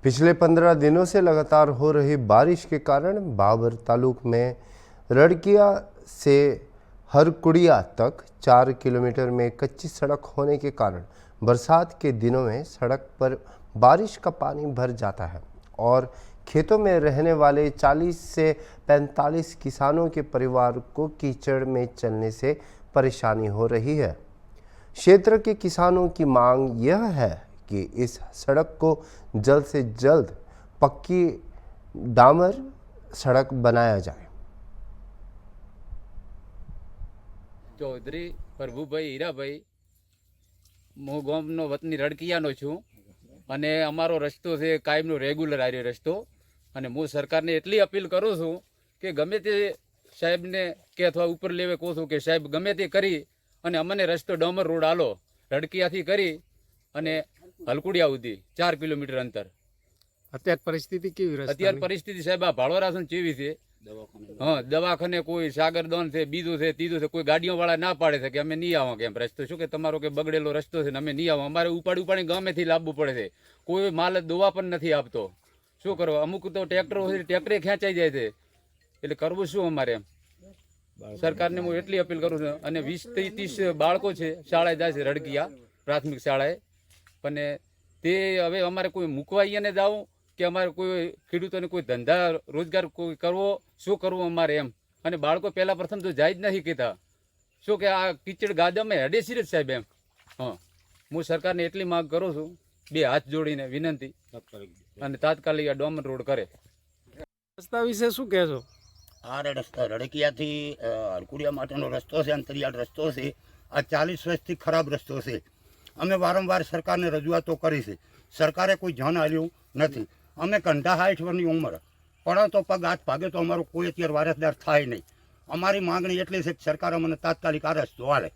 पिछले 15 दिनों से लगातार हो रही बारिश के कारण बाबर तालुक में रड़किया से हरकुड़िया तक 4 किलोमीटर में कच्ची सड़क होने के कारण बरसात के दिनों में सड़क पर बारिश का पानी भर जाता है और खेतों में रहने वाले 40 से 45 किसानों के परिवार को कीचड़ में चलने से परेशानी हो रही है। क्षेत्र के किसानों की मांग यह है कि इस सड़क को जल्द से जल्द पक्की डामर सड़क बनाया जाए। चौधरी प्रभुभाई हीराभाई હું ગામનો વતની રડકિયાનો છું અને અમારો રસ્તો છે કાયમનો રેગ્યુલર આર્યો રસ્તો અને હું સરકારને એટલી અપીલ કરું છું કે ગમે તે સાહેબને કે અથવા ઉપર લેવે કહું છું કે સાહેબ ગમે તે કરી અને અમને રસ્તો ડામર રોડ આલો રડકિયાથી કરી અને હલકુડિયા સુધી 4 કિલોમીટર અંતર। અત્યાર પરિસ્થિતિ કેવી રહે? અત્યાર પરિસ્થિતિ સાહેબ આ ભાળોરા છે કેવી છે? हाँ दवाखाने कोई सागरदान से बीजू से तीजू से कोई गाड़ियों वाला ना पाड़े थे कि अमे नहीं आवा केम रस्तो शू के तमारो के बगड़ेलो रस्तो है अमे नहीं आवा अमारे उपाड़ी उपाड़ी गामे थी लावવું પડે છે। कोई माल दवा पण નથી આપતો। શું કરો? અમુક તો ટ્રેક્ટરો છે ટ્રેક્ટરે ખેંચાઈ જાય છે એટલે કરવું શું અમારે? સરકારને હું એટલી અપીલ કરું છું અને 20 થી 30 બાળકો છે શાળાએ જાય છે રડકિયા પ્રાથમિક શાળાએ પણ તે હવે અમારે કોઈ મૂકવા અહીંયા જાવ કે અમારે કોઈ ખેડૂતોને કોઈ ધંધા રોજગાર કોઈ કરવો શું કરવું અમારે એમ અને બાળકો પહેલા પ્રથમ તો જાય જ નથી કહેતા શું કે આ કીચડ ગાદામાં હેડેસી જ સાહેબ એમ। હા હું સરકારને એટલી માંગ કરું છું બે હાથ જોડીને વિનંતી અને તાત્કાલિક આ ડોમર રોડ કરે। રસ્તા વિશે શું કહેશો? આ રસ્તા રડકિયાથી હરકુડિયા માટેનો રસ્તો છે, અંતરિયાળ રસ્તો છે। આ 40 વર્ષથી ખરાબ રસ્તો છે। અમે વારંવાર સરકારને રજૂઆતો કરી છે, સરકારે કોઈ ધ્યાન આપ્યું નથી। અમે કંઢા 60 વર્ષની ઉંમર પણ તો પગ હાથ ભાગે તો અમારો કોઈ અત્યારે વારસદાર થાય નહીં। અમારી માંગણી એટલી છે કે સરકાર અમને તાત્કાલિક આ રસ્તો હાલે।